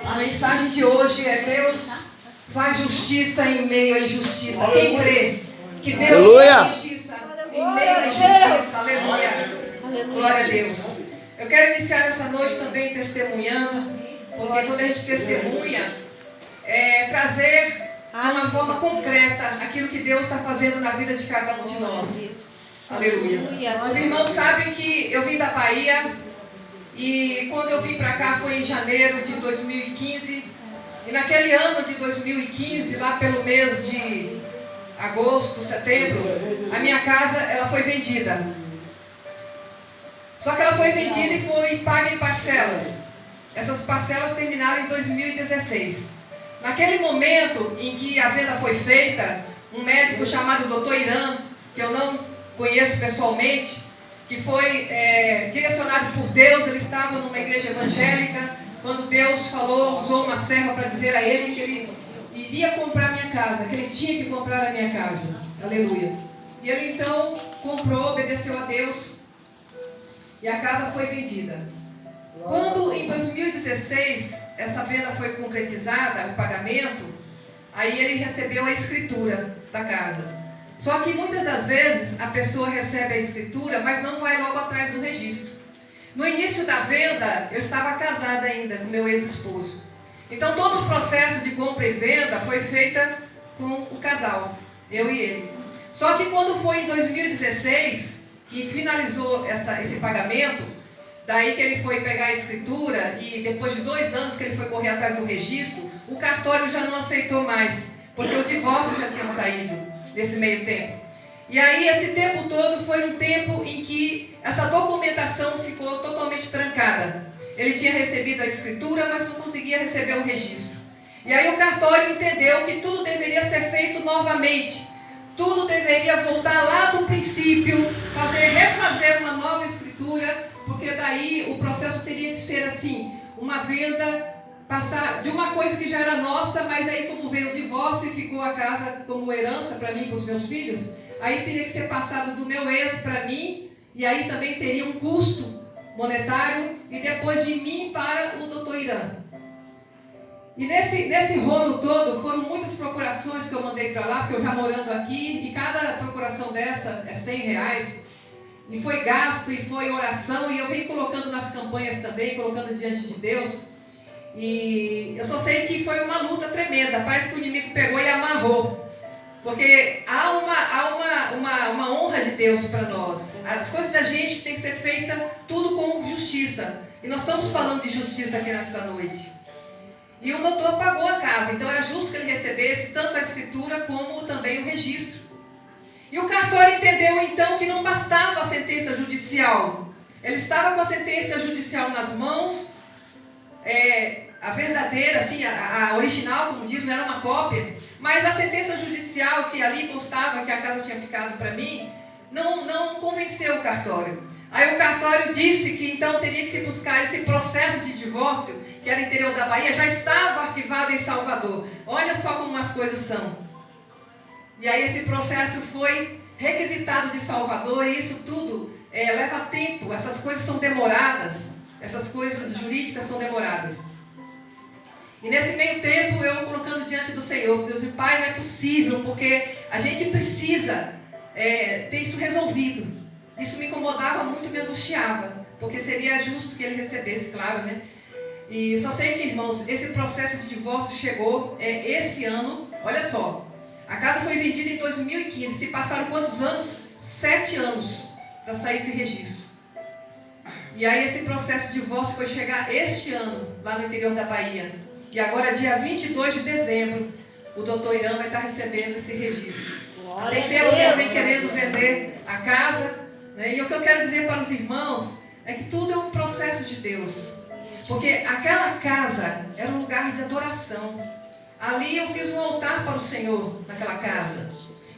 A mensagem de hoje é: Deus faz justiça em meio à injustiça. Quem crê que Deus faz justiça em meio à injustiça? Aleluia. Glória a Deus. Eu quero iniciar essa noite também testemunhando, porque quando a gente testemunha, trazer de uma forma concreta aquilo que Deus está fazendo na vida de cada um de nós. Aleluia. Os irmãos sabem que eu vim da Bahia e quando eu vim para cá foi em janeiro de 2015. E naquele ano de 2015, lá pelo mês de agosto, setembro, a minha casa ela foi vendida. Só que ela foi vendida e foi paga em parcelas. Essas parcelas terminaram em 2016. Naquele momento em que a venda foi feita, um médico chamado Dr. Irã, que eu não conheço pessoalmente, que foi direcionado por Deus, ele estava numa igreja evangélica, quando Deus falou, usou uma serva para dizer a ele que ele iria comprar a minha casa, que ele tinha que comprar a minha casa. Aleluia. E ele então comprou, obedeceu a Deus, e a casa foi vendida. Quando em 2016 essa venda foi concretizada, o pagamento, aí ele recebeu a escritura da casa. Só que muitas das vezes a pessoa recebe a escritura, mas não vai logo atrás do registro. No início da venda, eu estava casada ainda com meu ex-esposo. Então todo o processo de compra e venda foi feita com o casal, eu e ele. Só que quando foi em 2016, que finalizou esse pagamento, daí que ele foi pegar a escritura e depois de 2 anos que ele foi correr atrás do registro, o cartório já não aceitou mais, porque o divórcio já tinha saído nesse meio tempo. E aí esse tempo todo foi um tempo em que essa documentação ficou totalmente trancada. Ele tinha recebido a escritura, mas não conseguia receber o registro. E aí o cartório entendeu que tudo deveria ser feito novamente. Tudo deveria voltar lá do princípio, refazer uma nova escritura, porque daí o processo teria que ser assim, uma venda, passar de uma coisa que já era nossa, mas aí como veio o divórcio e ficou a casa como herança para mim e para os meus filhos, aí teria que ser passado do meu ex para mim, e aí também teria um custo monetário, e depois de mim para o Dr. Irã. E nesse rolo todo, foram muitas procurações que eu mandei para lá, porque eu já morando aqui, e cada procuração dessa é R$100, e foi gasto, e foi oração, e eu venho colocando nas campanhas também, colocando diante de Deus, e eu só sei que foi uma luta tremenda, parece que o inimigo pegou e amarrou, porque há uma honra de Deus para nós. As coisas da gente tem que ser feitas tudo com justiça, e nós estamos falando de justiça aqui nessa noite. E o doutor pagou a casa, então era justo que ele recebesse tanto a escritura como também o registro. E o cartório entendeu então que não bastava a sentença judicial. Ele estava com a sentença judicial nas mãos, a verdadeira, assim, a original, como diz, não era uma cópia, mas a sentença judicial que ali constava que a casa tinha ficado para mim, não convenceu o cartório. Aí o cartório disse que então teria que se buscar esse processo de divórcio, que era interior da Bahia, já estava arquivado em Salvador. Olha só como as coisas são. E aí esse processo foi requisitado de Salvador, e isso tudo leva tempo, essas coisas são demoradas, essas coisas jurídicas são demoradas. E nesse meio tempo eu colocando diante do Senhor, Deus e Pai, não é possível, porque a gente precisa ter isso resolvido. Isso me incomodava muito, me angustiava, porque seria justo que ele recebesse, claro, né? E só sei que, irmãos, esse processo de divórcio chegou esse ano. Olha só, a casa foi vendida em 2015. Se passaram quantos anos? 7 anos para sair esse registro. E aí esse processo de divórcio foi chegar este ano, lá no interior da Bahia. E agora, dia 22 de dezembro, o doutor Irã vai estar recebendo esse registro. Tem tempo que eu venho querendo vender a casa, né? E o que eu quero dizer para os irmãos é que tudo é um processo de Deus. Porque aquela casa era um lugar de adoração. Ali eu fiz um altar para o Senhor, naquela casa.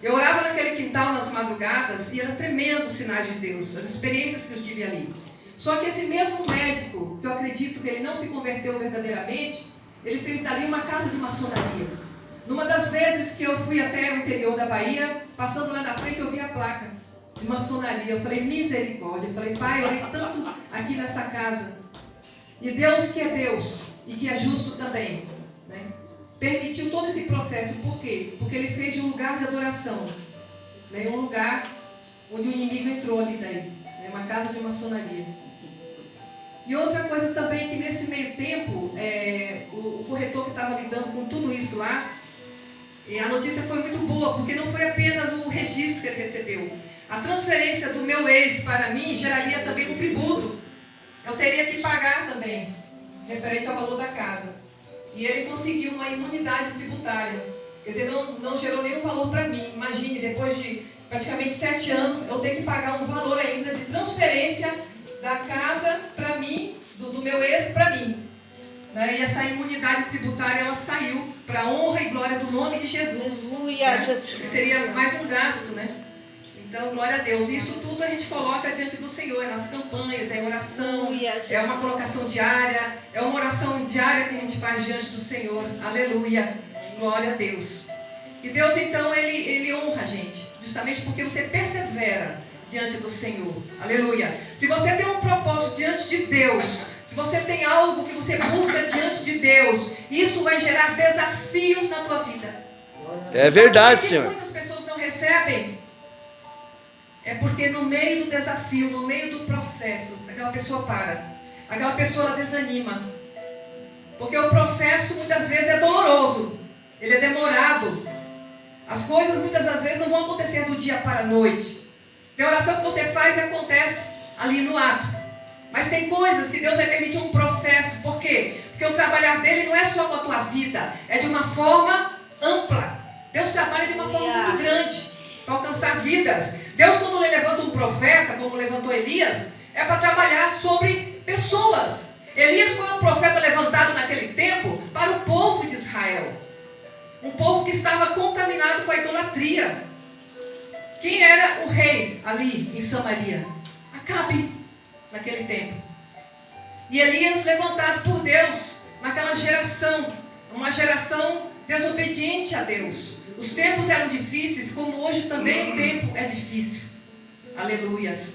Eu orava naquele quintal nas madrugadas e era tremendo os sinais de Deus, as experiências que eu tive ali. Só que esse mesmo médico, que eu acredito que ele não se converteu verdadeiramente, ele fez dali uma casa de maçonaria. Numa das vezes que eu fui até o interior da Bahia, passando lá na frente eu vi a placa de maçonaria. Eu falei, misericórdia. Eu falei, Pai, eu orei tanto aqui nessa casa. E Deus que é Deus, e que é justo também, né? Permitiu todo esse processo. Por quê? Porque ele fez de um lugar de adoração, né? Um lugar onde o inimigo entrou ali daí, né? Uma casa de maçonaria. E outra coisa também, que nesse meio tempo, o corretor que estava lidando com tudo isso lá, e a notícia foi muito boa, porque não foi apenas o registro que ele recebeu. A transferência do meu ex para mim geraria também um tributo. Eu teria que pagar também, referente ao valor da casa. E ele conseguiu uma imunidade tributária. Quer dizer, não gerou nenhum valor para mim. Imagine, depois de praticamente 7 anos, eu tenho que pagar um valor ainda de transferência da casa para mim, do meu ex para mim. Né? E essa imunidade tributária, ela saiu para a honra e glória do nome de Jesus. Aleluia, né? Jesus. Seria mais um gasto, né? Então, glória a Deus. Isso tudo a gente coloca diante do Senhor, é nas campanhas, é em oração, Aleluia, é uma colocação diária, é uma oração diária que a gente faz diante do Senhor. Aleluia, glória a Deus. E Deus, então, Ele honra a gente, justamente porque você persevera diante do Senhor. Aleluia. Se você tem um propósito diante de Deus, se você tem algo que você busca diante de Deus, isso vai gerar desafios na tua vida. É verdade, Senhor. Muitas pessoas não recebem. É porque no meio do desafio, no meio do processo, aquela pessoa para. Aquela pessoa ela desanima. Porque o processo muitas vezes é doloroso. Ele é demorado. As coisas muitas das vezes não vão acontecer do dia para a noite. Tem oração que você faz e acontece ali no ato. Mas tem coisas que Deus vai permitir um processo. Por quê? Porque o trabalhar dele não é só com a tua vida. É de uma forma ampla. Deus trabalha de uma forma muito grande para alcançar vidas. Deus, quando ele levanta um profeta, como levantou Elias, é para trabalhar sobre pessoas. Elias foi um profeta levantado naquele tempo para o povo de Israel. Um povo que estava contaminado com a idolatria. Quem era o rei ali em Samaria? Acabe, naquele tempo. E Elias levantado por Deus naquela geração, uma geração desobediente a Deus. Os tempos eram difíceis, como hoje também o tempo é difícil. Aleluias.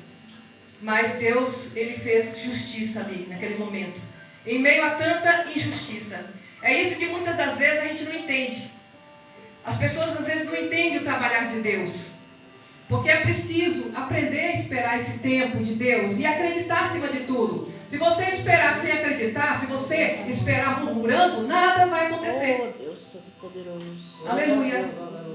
Mas Deus, ele fez justiça ali, naquele momento. Em meio a tanta injustiça. É isso que muitas das vezes a gente não entende. As pessoas às vezes não entendem o trabalhar de Deus. Porque é preciso aprender a esperar esse tempo de Deus e acreditar acima de tudo. Se você esperar sem acreditar, se você esperar murmurando, nada vai acontecer. Oh, Deus Todo-Poderoso. Aleluia.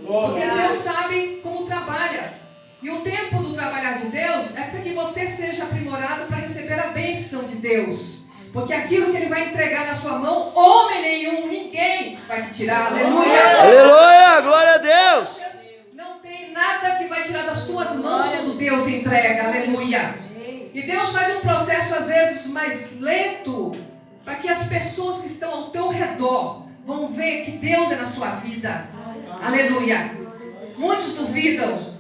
Porque Deus sabe como trabalha. E o tempo do trabalhar de Deus é para que você seja aprimorado para receber a bênção de Deus. Porque aquilo que Ele vai entregar na sua mão, homem nenhum, ninguém vai te tirar. Aleluia. Aleluia, glória a Deus. Não tem nada que vai tirar das tuas mãos quando Deus entrega. Aleluia. E Deus faz um processo às vezes mais lento, para que as pessoas que estão ao teu redor vão ver que Deus é na sua vida. Aleluia. Muitos duvidam.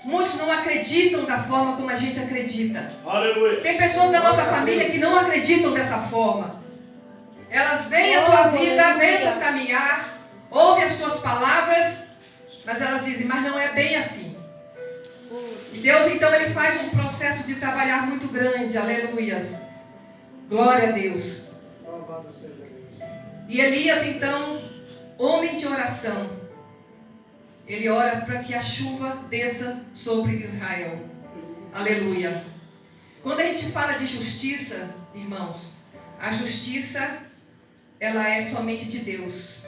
Muitos não acreditam da forma como a gente acredita. Aleluia. Tem pessoas da nossa família que não acreditam dessa forma. Elas veem a tua vida, veem o teu caminhar, ouvem as tuas palavras, mas elas dizem, mas não é bem assim. E Deus então ele faz um processo de trabalhar muito grande. Aleluias. Glória a Deus. E Elias então, homem de oração, ele ora para que a chuva desça sobre Israel. Aleluia. Quando a gente fala de justiça, irmãos, a justiça, ela é somente de Deus.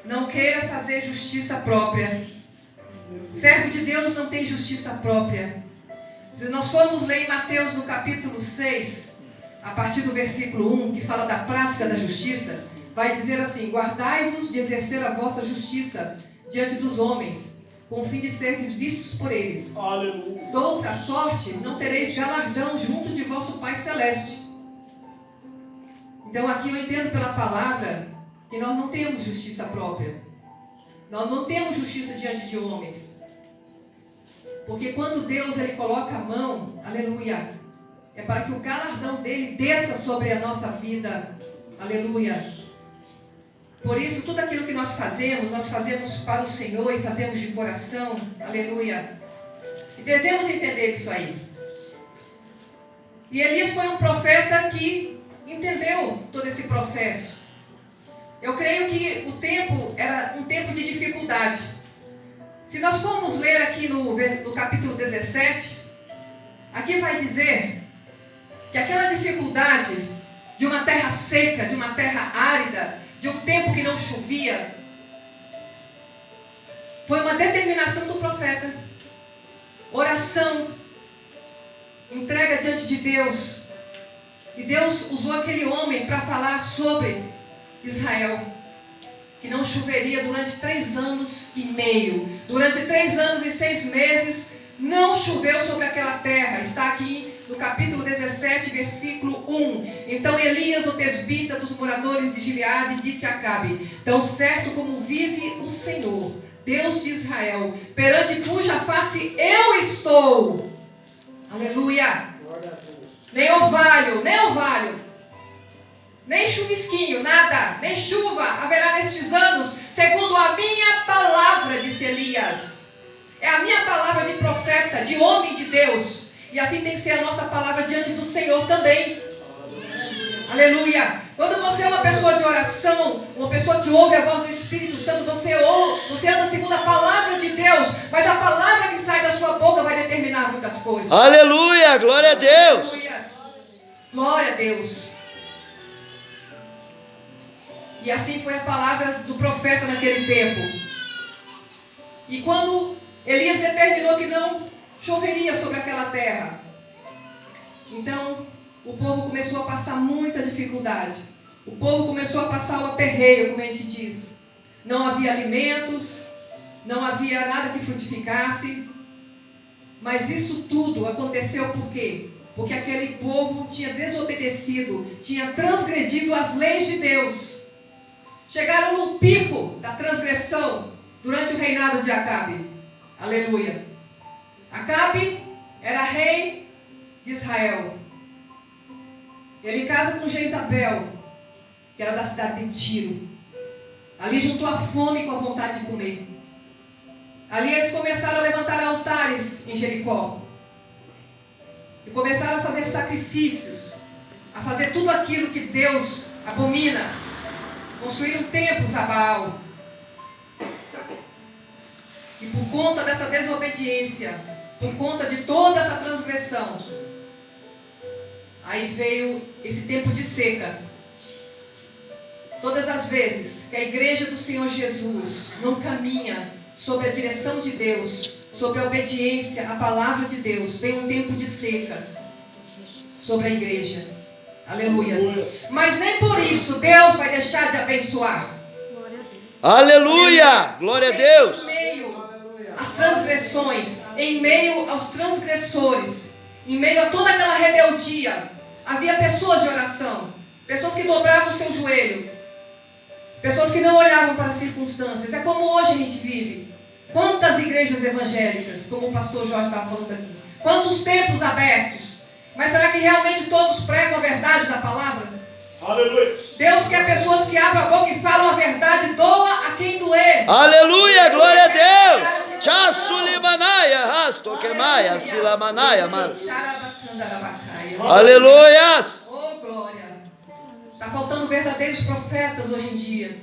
Não queira fazer justiça própria. Servo de Deus não tem justiça própria. Se nós formos ler em Mateus no capítulo 6, a partir do versículo 1, que fala da prática da justiça, vai dizer assim: guardai-vos de exercer a vossa justiça diante dos homens, com o fim de serdes vistos por eles. Aleluia. De outra sorte, não tereis galardão junto de vosso Pai Celeste. Então aqui eu entendo pela palavra que nós não temos justiça própria. Nós não temos justiça diante de homens. Porque quando Deus ele coloca a mão, aleluia, é para que o galardão dele desça sobre a nossa vida. Aleluia. Por isso, tudo aquilo que nós fazemos para o Senhor e fazemos de coração. Aleluia. E devemos entender isso aí. E Elias foi um profeta que entendeu todo esse processo. Eu creio que o tempo era um tempo de dificuldade. Se nós formos ler aqui no capítulo 17, aqui vai dizer que aquela dificuldade de uma terra seca, de uma terra árida, de um tempo que não chovia, foi uma determinação do profeta. Oração, entrega diante de Deus. E Deus usou aquele homem para falar sobre Israel, que não choveria durante 3 anos e meio. Durante 3 anos e 6 meses, não choveu sobre aquela terra. Está aqui no capítulo 17, versículo 1. Então Elias, o tesbita dos moradores de Gileade, disse a Acabe: tão certo como vive o Senhor, Deus de Israel, perante cuja face eu estou. Aleluia. Nem orvalho, nem chuvisquinho, nada, nem chuva haverá nestes anos, segundo a minha palavra, disse Elias. É a minha palavra de profeta, de homem de Deus. E assim tem que ser a nossa palavra diante do Senhor também. Aleluia. Quando você é uma pessoa de oração, uma pessoa que ouve a voz do Espírito Santo, você anda segundo a palavra de Deus, mas a palavra que sai da sua boca vai determinar muitas coisas. Aleluia, glória a Deus. Aleluia. Glória a Deus. E assim foi a palavra do profeta naquele tempo. E quando Elias determinou que não choveria sobre aquela terra, então o povo começou a passar muita dificuldade. O povo começou a passar o aperreio, como a gente diz. Não havia alimentos, não havia nada que frutificasse. Mas isso tudo aconteceu por quê? Porque aquele povo tinha desobedecido, tinha transgredido as leis de Deus. Chegaram no pico da transgressão durante o reinado de Acabe. Aleluia. Acabe era rei de Israel. Ele casa com Jezabel, que era da cidade de Tiro. Ali juntou a fome com a vontade de comer. Ali eles começaram a levantar altares em Jericó. E começaram a fazer sacrifícios, a fazer tudo aquilo que Deus abomina. Construíram templos a Baal. E por conta dessa desobediência, por conta de toda essa transgressão, aí veio esse tempo de seca. Todas as vezes que a igreja do Senhor Jesus não caminha sobre a direção de Deus, sobre a obediência à palavra de Deus, vem um tempo de seca sobre a igreja. Aleluia. Mas nem por isso Deus vai deixar de abençoar. Aleluia, glória a Deus. Em meio às transgressões, em meio aos transgressores, em meio a toda aquela rebeldia, havia pessoas de oração, pessoas que dobravam o seu joelho, pessoas que não olhavam para as circunstâncias. É como hoje a gente vive. Quantas igrejas evangélicas, como o pastor Jorge estava falando aqui, quantos templos abertos, mas será que realmente todos pregam a verdade da palavra? Aleluia. Deus quer pessoas que abram a boca e falam a verdade, doa a quem doer. Aleluia, glória a Deus. Chasulimanaia, rasto quemaia, silamanaia, mas. Aleluias. Oh, glória. Está faltando verdadeiros profetas hoje em dia.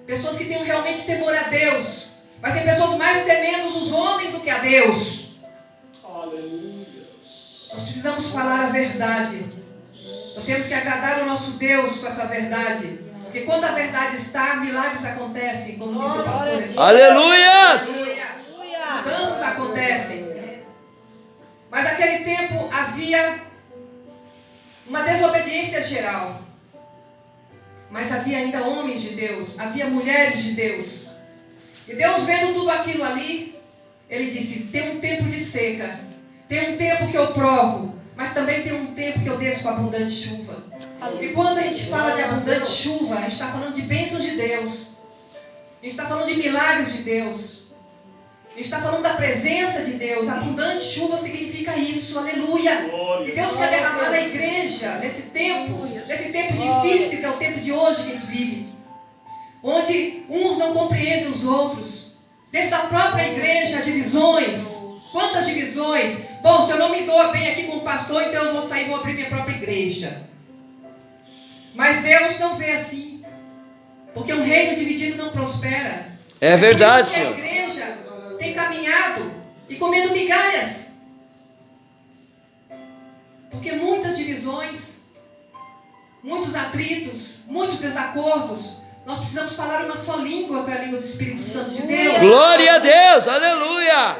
Pessoas que tenham realmente temor a Deus. Mas tem pessoas mais temendo os homens do que a Deus. Aleluia. Nós precisamos falar a verdade. Nós temos que agradar o nosso Deus com essa verdade. Porque quando a verdade está, milagres acontecem, como disse o pastor aqui. Aleluias. Mudanças acontecem. Mas naquele tempo havia uma desobediência geral. Mas havia ainda homens de Deus, havia mulheres de Deus. E Deus, vendo tudo aquilo ali, Ele disse: tem um tempo de seca, tem um tempo que eu provo, mas também tem um tempo que eu desço com abundante chuva. E quando a gente fala de abundante chuva, a gente está falando de bênçãos de Deus. A gente está falando de milagres de Deus. A gente está falando da presença de Deus. Abundante chuva significa isso, aleluia. E Deus quer derramar na igreja, nesse tempo difícil que é o tempo de hoje que a gente vive. Onde uns não compreendem os outros. Dentro da própria igreja, divisões. Quantas divisões? Bom, se eu não me dou bem aqui com o pastor, então eu vou sair e vou abrir minha própria igreja. Mas Deus não vê assim. Porque um reino dividido não prospera. É verdade, Por isso Senhor. que a igreja tem caminhado e comendo migalhas. Porque muitas divisões, muitos atritos, muitos desacordos. Nós precisamos falar uma só língua, que é a língua do Espírito Santo de Deus. Glória a Deus, aleluia.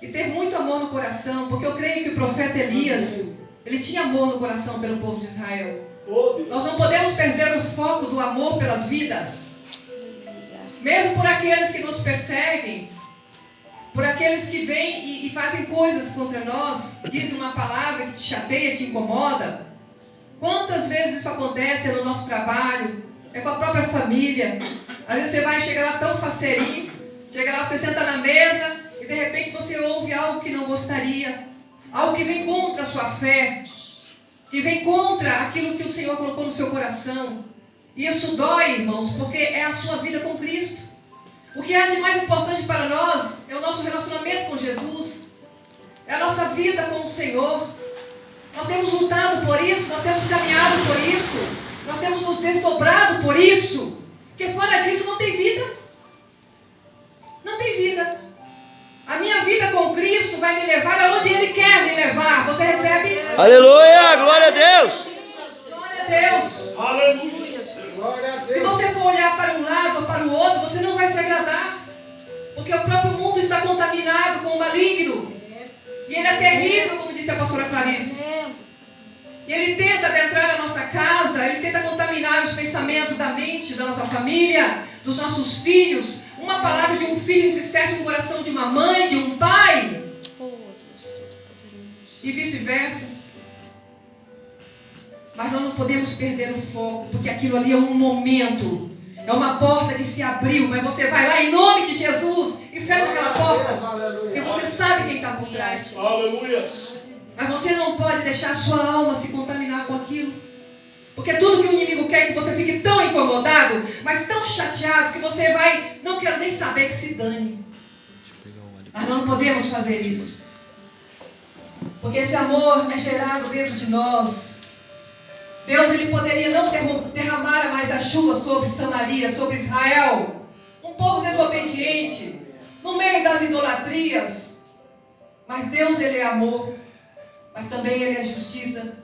E ter muito amor no coração, porque eu creio que o profeta Elias, ele tinha amor no coração pelo povo de Israel. Nós não podemos perder o foco do amor pelas vidas. Mesmo por aqueles que nos perseguem, por aqueles que vêm e fazem coisas contra nós, dizem uma palavra que te chateia, te incomoda. Quantas vezes isso acontece no nosso trabalho, é com a própria família. Às vezes você vai chegar lá tão faceirinho, chega lá, você senta na mesa e de repente você ouve algo que não gostaria, algo que vem contra a sua fé, que vem contra aquilo que o Senhor colocou no seu coração. E isso dói, irmãos, porque é a sua vida com Cristo. O que há de mais importante para nós é o nosso relacionamento com Jesus, é a nossa vida com o Senhor. Nós temos lutado por isso, nós temos caminhado por isso, nós temos nos desdobrado por isso, porque fora disso não tem vida. Não tem vida. A minha vida com Cristo vai me levar aonde Ele quer me levar. Você recebe? Aleluia, glória a Deus. Glória a Deus. Aleluia. Se você for olhar para um lado ou para o outro, você não vai se agradar. Porque o próprio mundo está contaminado com o maligno. E ele é terrível, como disse a pastora Clarice. E ele tenta adentrar na nossa casa, ele tenta contaminar os pensamentos da mente, da nossa família, dos nossos filhos. Uma palavra de um filho entristece o coração de uma mãe, de um pai. E vice-versa. Mas nós não podemos perder o foco, porque aquilo ali é um momento. É uma porta que se abriu, mas você vai lá em nome de Jesus e fecha aquela porta. Porque você sabe quem está por trás. Aleluia. Mas você não pode deixar a sua alma se contaminar com aquilo. Porque tudo que o inimigo quer é que você fique tão incomodado, mas tão chateado, que você vai, não quero nem saber, que se dane. Mas nós não podemos fazer isso. Porque esse amor é gerado dentro de nós. Deus, ele poderia não derramar mais a chuva sobre Samaria, sobre Israel. Um povo desobediente, no meio das idolatrias. Mas Deus, ele é amor. Mas também ele é justiça.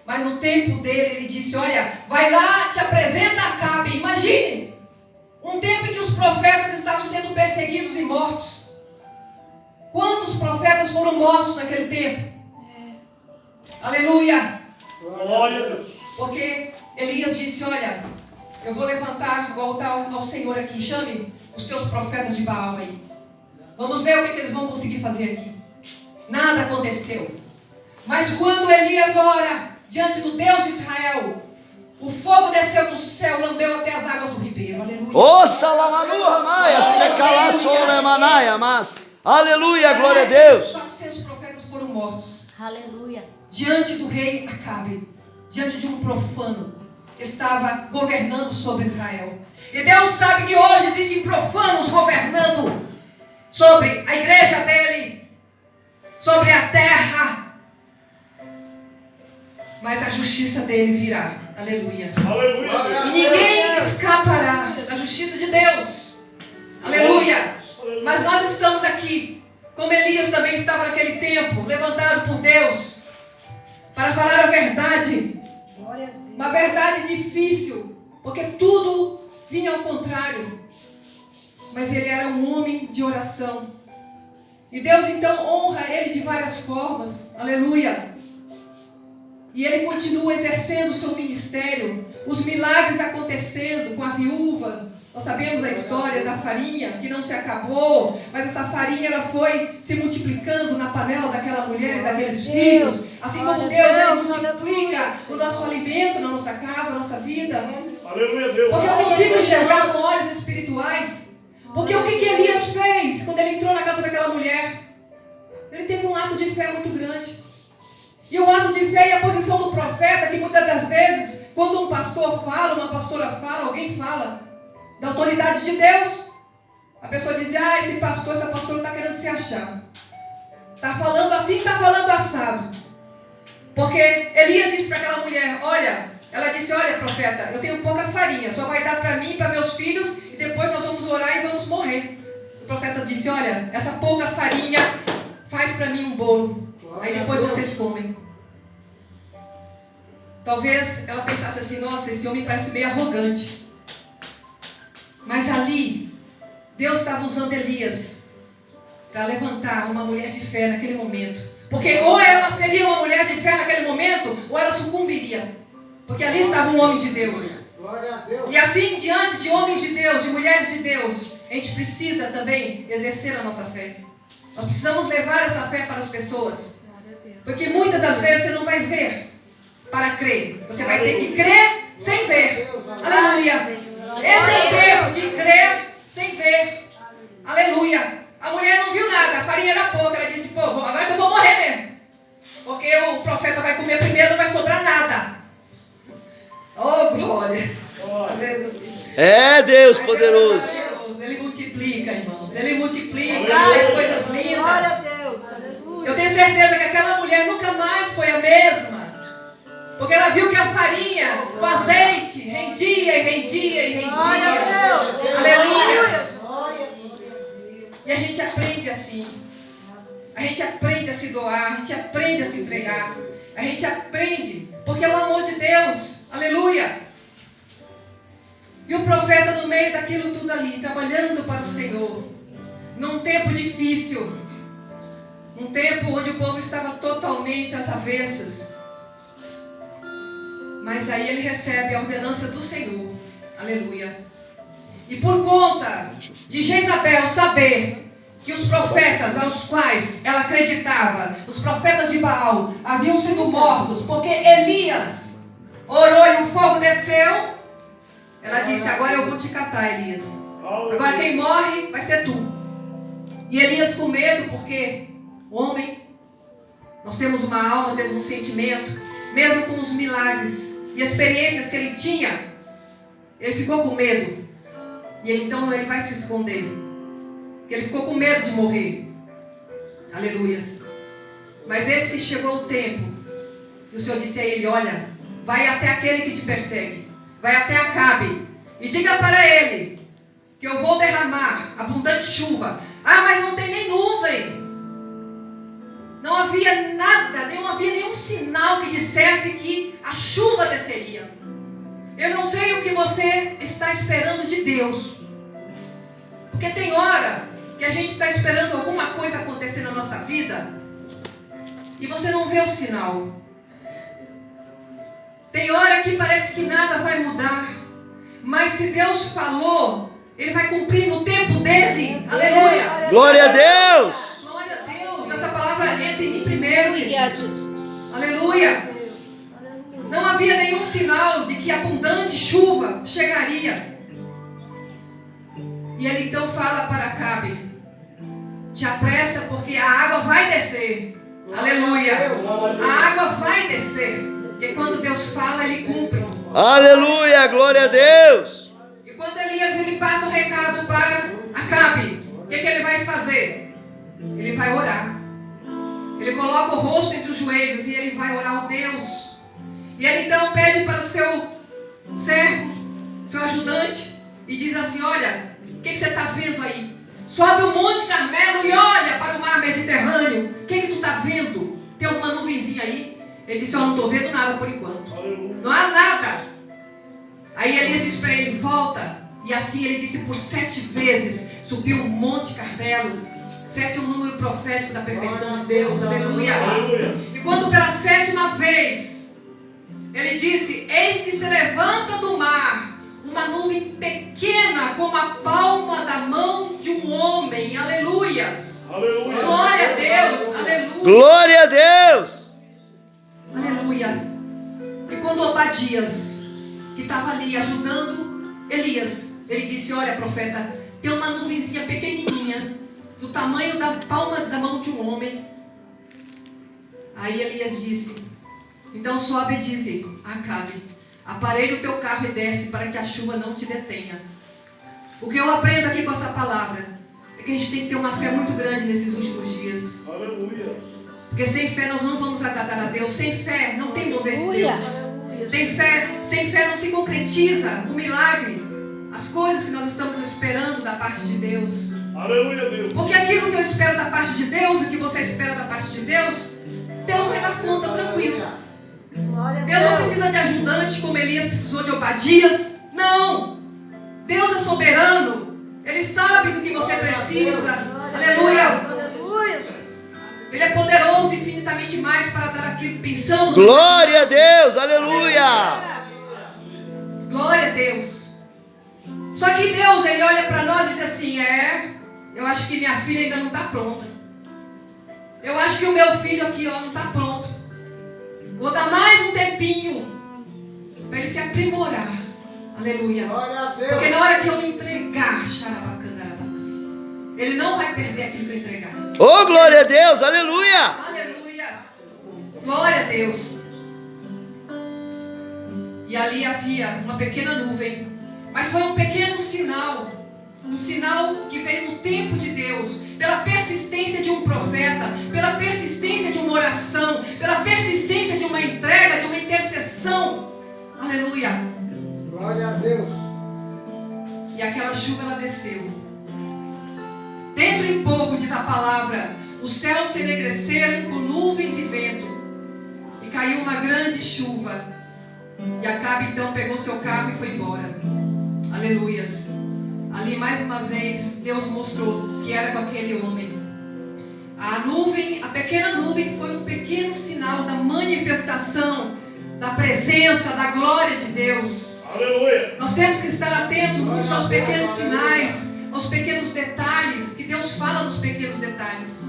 Mas no tempo dele, ele disse, olha, vai lá, te apresenta Acabe. Imagine, um tempo em que os profetas estavam sendo perseguidos e mortos. Quantos profetas foram mortos naquele tempo? Aleluia. Glória a Deus. Porque Elias disse, olha, eu vou levantar, voltar ao Senhor aqui. Chame os teus profetas de Baal aí. Vamos ver o que eles vão conseguir fazer aqui. Nada aconteceu. Mas quando Elias ora diante do Deus de Israel, o fogo desceu do céu, lambeu até as águas do ribeiro. Aleluia. Ô Salamanu Ramaya, Secalaço Alemanaya, mas. Aleluia, glória a Deus. 400 profetas foram mortos. Aleluia. Diante do rei Acabe, diante de um profano que estava governando sobre Israel. E Deus sabe que hoje existem profanos governando sobre a igreja dele, sobre a terra. Mas a justiça dele virá. Aleluia. Aleluia. E ninguém escapará da justiça de Deus. Aleluia. Mas nós estamos aqui, como Elias também estava naquele tempo, levantado por Deus, para falar a verdade. Uma verdade difícil, porque tudo vinha ao contrário. Mas ele era um homem de oração. E Deus então honra ele de várias formas. Aleluia. E ele continua exercendo o seu ministério. Os milagres acontecendo com a viúva. Nós sabemos a história da farinha, que não se acabou, mas essa farinha ela foi se multiplicando na panela daquela mulher e daqueles filhos. Assim como Deus, ele multiplica o nosso alimento na nossa casa, na nossa vida. Aleluia, Deus. Porque eu consigo enxergar com olhos espirituais. Porque o que Elias fez quando ele entrou na casa daquela mulher? Ele teve um ato de fé muito grande. E o ato de fé e a posição do profeta, que muitas das vezes, quando um pastor fala, uma pastora fala, alguém fala da autoridade de Deus, a pessoa diz, esse pastor, essa pastora está querendo se achar. Está falando assim, está falando assado. Porque Elias disse para aquela mulher, olha, Ela disse, olha, profeta, eu tenho pouca farinha, só vai dar para mim e para meus filhos, e depois nós vamos orar e vamos morrer. O profeta disse, olha, essa pouca farinha faz para mim um bolo, aí depois vocês comem. Talvez ela pensasse assim, nossa, esse homem parece meio arrogante. Mas ali, Deus estava usando Elias para levantar uma mulher de fé naquele momento. Porque ou ela seria uma mulher de fé naquele momento, ou ela sucumbiria. Porque ali estava um homem de Deus. E assim, diante de homens de Deus, de mulheres de Deus, a gente precisa também exercer a nossa fé. Nós precisamos levar essa fé para as pessoas. Porque muitas das vezes você não vai ver para crer. Você vai ter que crer sem ver. Aleluia. Esse é o tempo de crer sem ver. Aleluia. A mulher não viu nada, a farinha era pouca. Ela disse, pô, agora que eu vou morrer mesmo. Porque o profeta vai comer primeiro, não vai sobrar nada. Oh, glória. É Deus poderoso. Ele multiplica, irmãos. Ele multiplica as coisas lindas. Eu tenho certeza que aquela mulher nunca mais foi a mesma. Porque ela viu que a farinha, o azeite, rendia e rendia e rendia. Aleluia. E a gente aprende assim. A gente aprende a se doar, a gente aprende a se entregar. A gente aprende, porque é o amor de Deus. Aleluia. E o profeta no meio daquilo tudo ali, trabalhando para o Senhor. Num tempo difícil. Um tempo onde o povo estava totalmente às avessas. Mas aí ele recebe a ordenança do Senhor. Aleluia. E por conta de Jezabel saber que os profetas aos quais ela acreditava, os profetas de Baal, haviam sido mortos, porque Elias orou e o fogo desceu, ela disse, agora eu vou te catar, Elias. Agora quem morre vai ser tu. E Elias com medo, porque homem, nós temos uma alma, temos um sentimento, mesmo com os milagres e experiências que ele tinha, ele ficou com medo. E então ele vai se esconder. Porque ele ficou com medo de morrer. Aleluias. Mas esse que chegou o tempo, e o Senhor disse a ele, olha, vai até aquele que te persegue. Vai até Acabe. E diga para ele que eu vou derramar abundante chuva. Ah, mas não tem nem nuvem. Não havia nada, não havia nenhum sinal que dissesse que a chuva desceria. Eu não sei o que você está esperando de Deus. Porque tem hora que a gente está esperando alguma coisa acontecer na nossa vida e você não vê o sinal. Tem hora que parece que nada vai mudar. Mas se Deus falou, Ele vai cumprir no tempo dele. Aleluia. Glória a Deus. Glória a Deus. Essa palavra entra em mim primeiro. Obrigada, Jesus. Aleluia. Não havia nenhum sinal de que abundante chuva chegaria. E ele então fala para Acabe, te apressa porque a água vai descer. Aleluia. A água vai descer. E quando Deus fala, Ele cumpre. Aleluia, glória a Deus. E quando Elias ele passa o recado para Acabe, o que ele vai fazer? Ele vai orar. Ele coloca o rosto entre os joelhos e ele vai orar ao Deus. E ele então pede para o seu servo, seu ajudante, e diz assim, olha, o que você está vendo aí? Sobe o Monte Carmelo e olha para o mar Mediterrâneo. O que tu está vendo? Tem alguma nuvenzinha aí? Ele disse, não estou vendo nada por enquanto. Não há nada. Aí Elias diz para ele, volta. E assim ele disse, por 7 vezes subiu o Monte Carmelo. 7 é um número profético da perfeição de Deus. Aleluia. E quando pela 7ª vez ele disse, eis que se levanta do mar uma nuvem pequena como a palma da mão de um homem. Aleluias. Aleluia. Glória a Deus. Aleluia. Glória a Deus. Aleluia. E quando Obadias, que estava ali ajudando Elias, ele disse, olha, profeta, tem uma nuvenzinha pequenininha, do tamanho da palma da mão de um homem. Aí Elias disse, então sobe e diz, Acabe, aparelha o teu carro e desce para que a chuva não te detenha. O que eu aprendo aqui com essa palavra é que a gente tem que ter uma fé muito grande nesses últimos dias. Aleluia. Porque sem fé nós não vamos agradar a Deus. Sem fé não tem mover de Deus. Tem fé, Sem fé não se concretiza o milagre, as coisas que nós estamos esperando da parte de Deus. Aleluia, Deus. Porque aquilo que eu espero da parte de Deus, o que você espera da parte de Deus, Deus vai dar conta, tranquilo. Deus não precisa de ajudante como Elias precisou de Obadias. Não! Deus é soberano. Ele sabe do que você precisa. Aleluia! Ele é poderoso infinitamente mais para dar aquilo que pensamos. Glória a Deus, aleluia. Glória a Deus. Só que Deus, Ele olha para nós e diz assim, eu acho que minha filha ainda não está pronta. Eu acho que o meu filho aqui, não está pronto. Vou dar mais um tempinho para ele se aprimorar. Aleluia. Porque na hora que eu entregar, ele não vai perder aquilo que eu entregar. Oh, glória a Deus, aleluia. Aleluia. Glória a Deus. E ali havia uma pequena nuvem. Mas foi um pequeno sinal. Um sinal que veio no tempo de Deus. Pela persistência de um profeta. Pela persistência de uma oração. Pela persistência de uma entrega, de uma intercessão. Aleluia. Glória a Deus. E aquela chuva ela desceu. Dentro em pouco, diz a palavra, os céus se enegreceram com nuvens e vento. E caiu uma grande chuva. E Acabe então pegou seu carro e foi embora. Aleluias. Ali mais uma vez Deus mostrou que era com aquele homem. A nuvem, a pequena nuvem foi um pequeno sinal da manifestação, da presença, da glória de Deus. Aleluia. Nós temos que estar atentos aos pequenos sinais, aos pequenos detalhes, que Deus fala nos pequenos detalhes.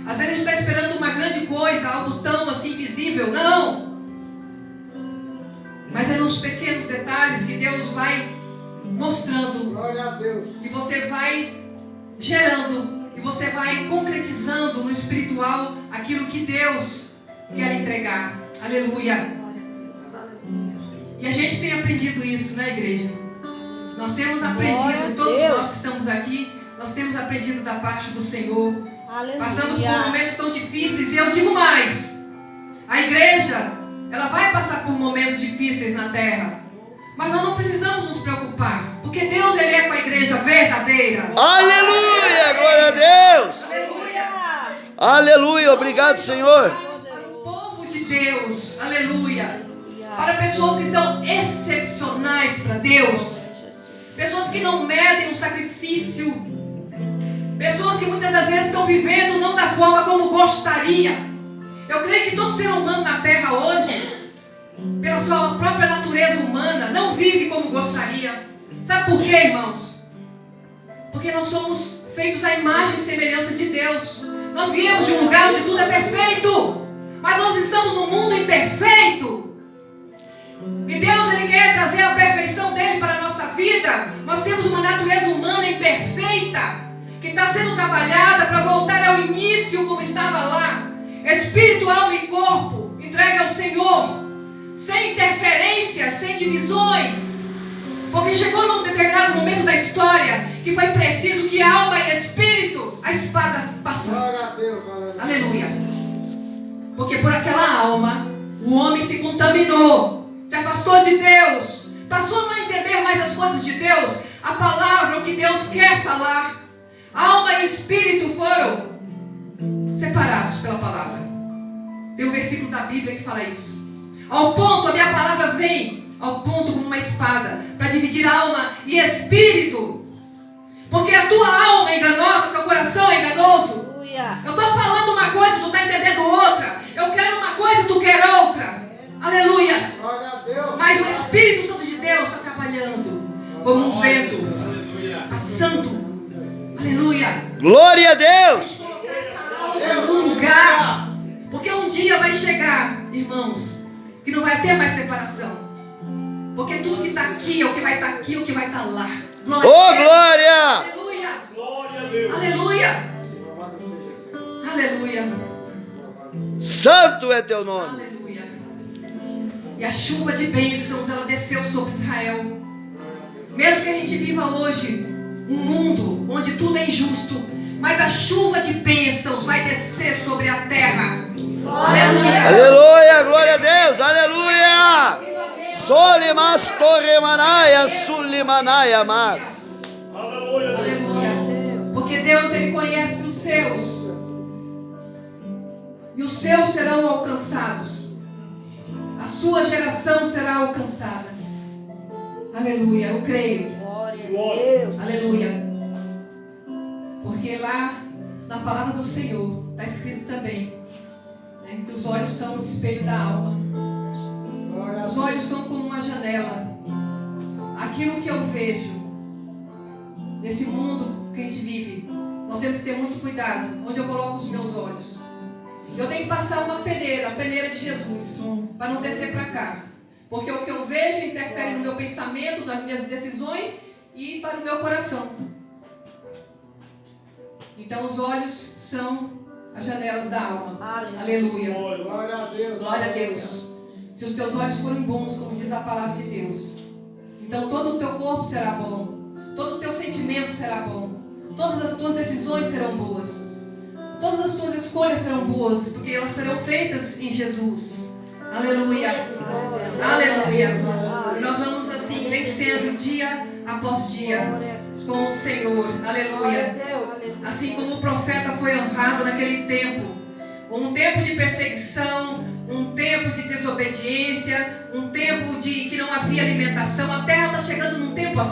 Às vezes a gente está esperando uma grande coisa, algo tão assim visível. Não! Mas é nos pequenos detalhes que Deus vai mostrando. Glória a Deus. E você vai gerando, e você vai concretizando no espiritual aquilo que Deus quer entregar. Aleluia. E a gente tem aprendido isso, né, igreja? Nós temos aprendido, todos nós que estamos aqui, nós temos aprendido da parte do Senhor. Aleluia. Passamos por momentos tão difíceis, e eu digo mais, a igreja, ela vai passar por momentos difíceis na terra, mas nós não precisamos nos preocupar, porque Deus, Ele é com a igreja verdadeira. Aleluia, glória a Deus. Aleluia. Aleluia, obrigado, Senhor. Para o povo de Deus, aleluia. Para pessoas que são excepcionais para Deus, pessoas que não medem o sacrifício, pessoas que muitas das vezes estão vivendo não da forma como gostaria. Eu creio que todo ser humano na terra hoje, pela sua própria natureza humana, não vive como gostaria. Sabe por quê, irmãos? Porque nós somos feitos à imagem e semelhança de Deus. Nós viemos de um lugar onde tudo é perfeito, mas nós estamos num mundo imperfeito. E Deus, Ele quer trazer a perfeição dEle para a nossa vida. Nós temos uma natureza humana imperfeita, que está sendo trabalhada para voltar ao início como estava lá. Espírito, alma e corpo, entregue ao Senhor, sem interferências, sem divisões. Porque chegou num determinado momento da história que foi preciso que alma e espírito, a espada passasse. Glória a Deus. Aleluia. Porque por aquela alma, o homem se contaminou, se afastou de Deus, passou a não entender mais as coisas de Deus, a palavra, o que Deus quer falar. Alma e espírito foram separados pela palavra. Tem um versículo da Bíblia que fala isso. Ao ponto, a minha palavra vem ao ponto como uma espada, para dividir alma e espírito. Porque a tua alma é enganosa, teu coração é enganoso. Eu estou falando uma coisa, tu está entendendo outra. Eu quero uma coisa, tu quer outra. Aleluia. Mas o Espírito Santo de Deus está trabalhando como um vento, passando. Aleluia. Glória a Deus. Num lugar. Porque um dia vai chegar, irmãos, que não vai ter mais separação. Porque tudo que está aqui é o que vai estar aqui, o que vai estar lá. Glória Oh, glória. Aleluia. Glória a Deus. Aleluia. Aleluia. Santo é teu nome. Aleluia. E a chuva de bênçãos, ela desceu sobre Israel. Mesmo que a gente viva hoje um mundo onde tudo é injusto, mas a chuva de bênçãos vai descer sobre a terra. Aleluia. Aleluia, glória a Deus. Aleluia. Solimas Torremanaya Sulimanaya Mas. Aleluia, Deus. Aleluia. Porque Deus, Ele conhece os seus. E os seus serão alcançados. A sua geração será alcançada. Aleluia. Eu creio. Glória a Glória. Deus. Aleluia. Porque lá na palavra do Senhor está escrito também, né, que os olhos são o espelho da alma. Glória a Os Deus. olhos são como uma janela. Aquilo que eu vejo nesse mundo que a gente vive, nós temos que ter muito cuidado onde eu coloco os meus olhos. Eu tenho que passar uma peneira, a peneira de Jesus, para não descer para cá. Porque o que eu vejo interfere no meu pensamento, nas minhas decisões e para o meu coração. Então os olhos são as janelas da alma. Aleluia. Glória a Deus. Glória a Deus. Se os teus olhos forem bons, como diz a palavra de Deus, então todo o teu corpo será bom. Todo o teu sentimento será bom. Todas as tuas decisões serão boas. Todas as tuas escolhas serão boas, porque elas serão feitas em Jesus. Aleluia. Aleluia. E nós vamos assim, vencendo dia após dia com o Senhor. Aleluia. Assim como o profeta foi honrado naquele tempo. Um tempo de perseguição, um tempo de desobediência, um tempo de que não havia alimentação. A terra está chegando num tempo assim.